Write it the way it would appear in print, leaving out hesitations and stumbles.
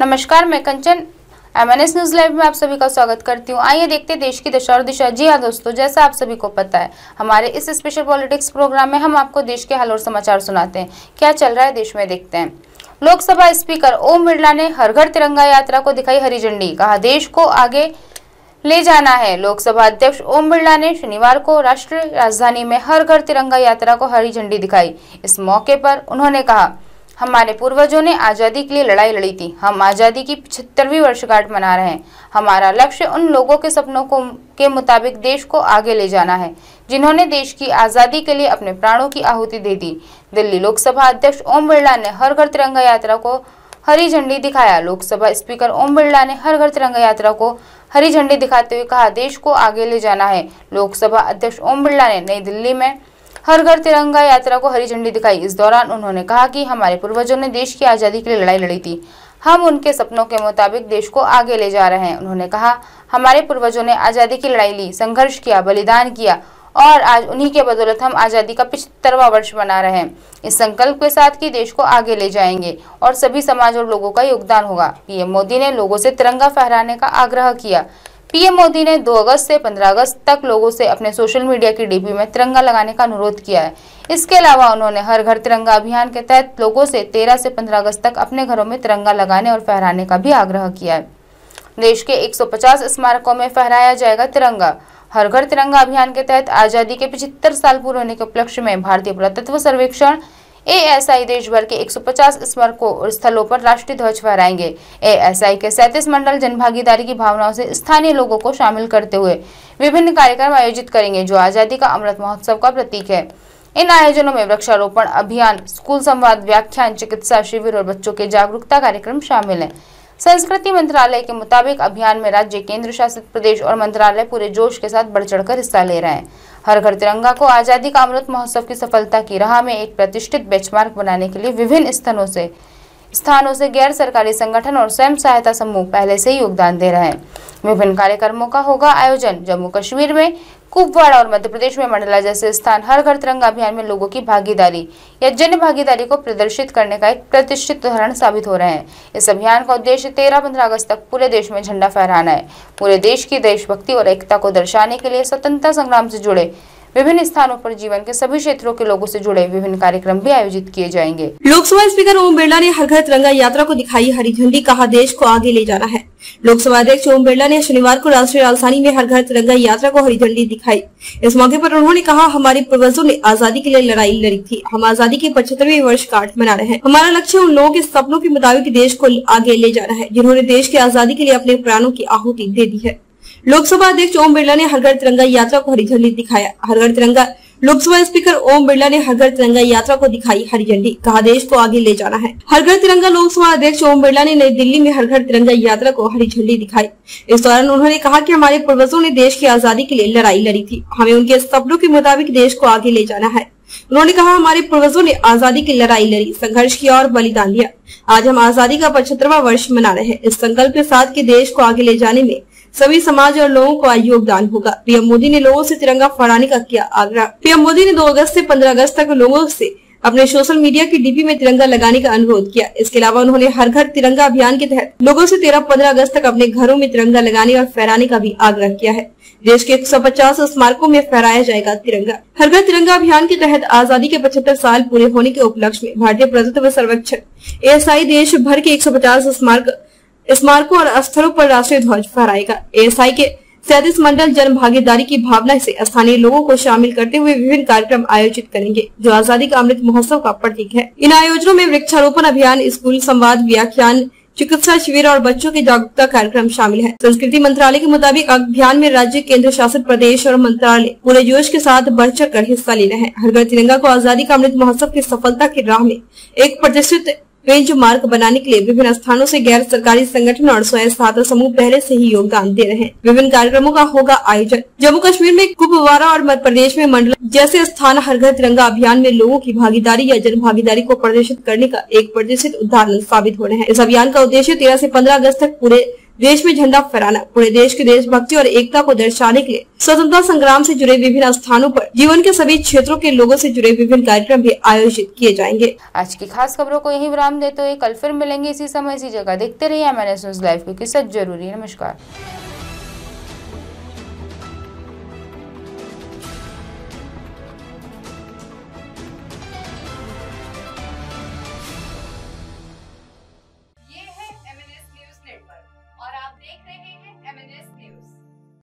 नमस्कार, मैं कंचन MNS news live में आप सभी का स्वागत करती हूँ। आइए देखते हैं देश की दशा और दिशा। जी हाँ दोस्तों, जैसा आप सभी को पता है, हमारे इस स्पेशल पॉलिटिक्स प्रोग्राम में हम आपको देश के हाल और समाचार सुनाते हैं। क्या चल रहा है देश में, देखते हैं। लोकसभा स्पीकर ओम बिरला ने हर घर तिरंगा यात्रा को दिखाई हरी झंडी, कहा देश को आगे ले जाना है। लोकसभा अध्यक्ष ओम बिरला ने शनिवार को राष्ट्रीय राजधानी में हर घर तिरंगा यात्रा को हरी झंडी दिखाई। इस मौके पर उन्होंने कहा, हमारे पूर्वजों ने आज़ादी के लिए लड़ाई लड़ी थी। हम आज़ादी की 75वीं वर्षगांठ मना रहे हैं। हमारा लक्ष्य उन लोगों के सपनों के मुताबिक देश को आगे ले जाना है जिन्होंने देश की आज़ादी के लिए अपने प्राणों की आहुति दे दी। दिल्ली लोकसभा अध्यक्ष ओम बिरला ने हर घर तिरंगा यात्रा को हरी झंडी दिखाया। लोकसभा स्पीकर ओम बिरला ने हर घर तिरंगा यात्रा को हरी झंडी दिखाते हुए कहा, देश को आगे ले जाना है। लोकसभा अध्यक्ष ओम बिरला ने नई दिल्ली में हर घर तिरंगा यात्रा को हरी झंडी दिखाई। इस दौरान उन्होंने कहा कि हमारे पूर्वजों ने देश की आज़ादी के लिए लड़ाई लड़ी थी। हम उनके सपनों के मुताबिक देश को आगे ले जा रहे हैं। उन्होंने कहा, हमारे पूर्वजों ने आज़ादी की लड़ाई ली, संघर्ष किया, बलिदान किया और आज उन्हीं के बदौलत हम आज़ादी का 75वां वर्ष मना रहे हैं। इस संकल्प के साथ कि देश को आगे ले जाएंगे और सभी समाज और लोगों का योगदान होगा। पीएम मोदी ने लोगों से तिरंगा फहराने का आग्रह किया। पीएम मोदी ने 2 अगस्त से 15 अगस्त तक लोगों से अपने सोशल मीडिया की डीपी में तिरंगा लगाने का अनुरोध किया है। इसके अलावा उन्होंने हर घर तिरंगा अभियान के तहत लोगों से 13 से 15 अगस्त तक अपने घरों में तिरंगा लगाने और फहराने का भी आग्रह किया है। देश के 150 स्मारकों में फहराया जाएगा तिरंगा। हर घर तिरंगा अभियान के तहत आज़ादी के 75 साल पूरे होने के उपलक्ष्य में भारतीय पुरातत्व सर्वेक्षण ASI देश भर के 150 स्मारकों और स्थलों पर राष्ट्रीय ध्वज फहराएंगे। ASI के 37 मंडल जनभागीदारी की भावनाओं से स्थानीय लोगों को शामिल करते हुए विभिन्न कार्यक्रम आयोजित करेंगे जो आज़ादी का अमृत महोत्सव का प्रतीक है। इन आयोजनों में वृक्षारोपण अभियान, स्कूल संवाद, व्याख्यान, चिकित्सा शिविर और बच्चों के जागरूकता कार्यक्रम शामिल हैं। संस्कृति मंत्रालय के मुताबिक अभियान में राज्य, केंद्र शासित प्रदेश और मंत्रालय पूरे जोश के साथ बढ़ चढ़कर हिस्सा ले रहे हैं। हर घर तिरंगा को आज़ादी का अमृत महोत्सव की सफलता की राह में एक प्रतिष्ठित बेंचमार्क बनाने के लिए विभिन्न स्थानों से गैर सरकारी संगठन और स्वयं सहायता समूह पहले से ही योगदान दे रहे हैं। विभिन्न कार्यक्रमों का होगा आयोजन। जम्मू कश्मीर में कुपवाड़ा और मध्य प्रदेश में मंडला जैसे स्थान हर घर तिरंगा अभियान में लोगों की भागीदारी या जन भागीदारी को प्रदर्शित करने का एक प्रतिष्ठित उदाहरण साबित हो रहे हैं। इस अभियान का उद्देश्य 13-15 अगस्त तक पूरे देश में झंडा फहराना है। पूरे देश की देशभक्ति और एकता को दर्शाने के लिए स्वतंत्रता संग्राम से जुड़े विभिन्न स्थानों पर जीवन के सभी क्षेत्रों के लोगों से जुड़े विभिन्न कार्यक्रम भी आयोजित किए जाएंगे। लोकसभा स्पीकर ओम बिरला ने हर घर तिरंगा यात्रा को दिखाई हरी झंडी, कहा देश को आगे ले जाना है। लोकसभा अध्यक्ष ओम बिरला ने शनिवार को राष्ट्रीय राजधानी में हर घर तिरंगा यात्रा को हरी झंडी दिखाई। इस मौके पर उन्होंने कहा, हमारे पूर्वजों ने आजादी के लिए लड़ाई लड़ी थी। हम आजादी की 75वीं वर्षगांठ मना रहे हैं। हमारा लक्ष्य उन लोगों के सपनों के मुताबिक देश को आगे ले जाना है जिन्होंने देश की आजादी के लिए अपने प्राणों की आहुति दे दी है। लोकसभा अध्यक्ष ओम बिरला ने हर घर तिरंगा यात्रा को हरी झंडी दिखाया। हर घर तिरंगा लोकसभा स्पीकर ओम बिरला ने हर घर तिरंगा यात्रा को दिखाई हरी झंडी, कहा देश को आगे ले जाना है। हर घर तिरंगा लोकसभा अध्यक्ष ओम बिरला ने नई दिल्ली में हर घर तिरंगा यात्रा को हरी झंडी दिखाई। इस दौरान उन्होंने कहा कि हमारे पूर्वजों ने देश की आजादी के लिए लड़ाई लड़ी थी। हमें उनके सपनों के मुताबिक देश को आगे ले जाना है। उन्होंने कहा, हमारे पूर्वजों ने आजादी की लड़ाई लड़ी, संघर्ष किया और बलिदान दिया। आज हम आजादी का 75वां वर्ष मना रहे हैं। इस संकल्प के साथ कि देश को आगे ले जाने में सभी समाज और लोगों का योगदान होगा। पीएम मोदी ने लोगों से तिरंगा फहराने का किया आग्रह। पीएम मोदी ने 2 अगस्त से 15 अगस्त तक लोगों से अपने सोशल मीडिया की डीपी में तिरंगा लगाने का अनुरोध किया। इसके अलावा उन्होंने हर घर तिरंगा अभियान के तहत लोगों से 13-15 अगस्त तक अपने घरों में तिरंगा लगाने और फहराने का भी आग्रह किया है। देश के 150 स्मारकों में फहराया जाएगा तिरंगा। हर घर तिरंगा अभियान के तहत आजादी के 75 साल पूरे होने के उपलक्ष्य में भारतीय पुरातत्व सर्वेक्षण ASI देश भर के 150 स्मारकों और स्थलों पर राष्ट्रीय ध्वज फहराएगा। ASI के 37 मंडल जन भागीदारी की भावना से स्थानीय लोगों को शामिल करते हुए विभिन्न कार्यक्रम आयोजित करेंगे जो आजादी का अमृत महोत्सव का प्रतीक है। इन आयोजनों में वृक्षारोपण अभियान, स्कूल संवाद, व्याख्यान, चिकित्सा शिविर और बच्चों के जागरूकता कार्यक्रम शामिल है। संस्कृति मंत्रालय के मुताबिक अभियान में राज्य, केंद्र शासित प्रदेश और मंत्रालय पूरे जोश के साथ बढ़ चढ़ कर हिस्सा ले रहे हैं। हर घर तिरंगा को आजादी का अमृत महोत्सव की सफलता की राह में एक प्रतिष्ठित बेंच मार्क बनाने के लिए विभिन्न स्थानों से गैर सरकारी संगठन और स्वयं सहायता समूह पहले से ही योगदान दे रहे हैं। विभिन्न कार्यक्रमों का होगा आयोजन। जम्मू कश्मीर में कुपवाड़ा और मध्य प्रदेश में मंडला जैसे स्थान हर घर तिरंगा अभियान में लोगों की भागीदारी या जन भागीदारी को प्रदर्शित करने का एक प्रतिष्ठित उदाहरण साबित हो रहे हैं। इस अभियान का उद्देश्य 13 से 15 अगस्त तक पूरे देश में झंडा फहराना, पूरे देश की देशभक्ति और एकता को दर्शाने के लिए स्वतंत्रता संग्राम से जुड़े विभिन्न स्थानों पर जीवन के सभी क्षेत्रों के लोगों से जुड़े विभिन्न कार्यक्रम भी आयोजित किए जाएंगे। आज की खास खबरों को यही विराम देते हुए कल फिर मिलेंगे इसी समय इसी जगह। देखते रहिए MNS न्यूज लाइव, क्योंकि सच जरूरी है। नमस्कार।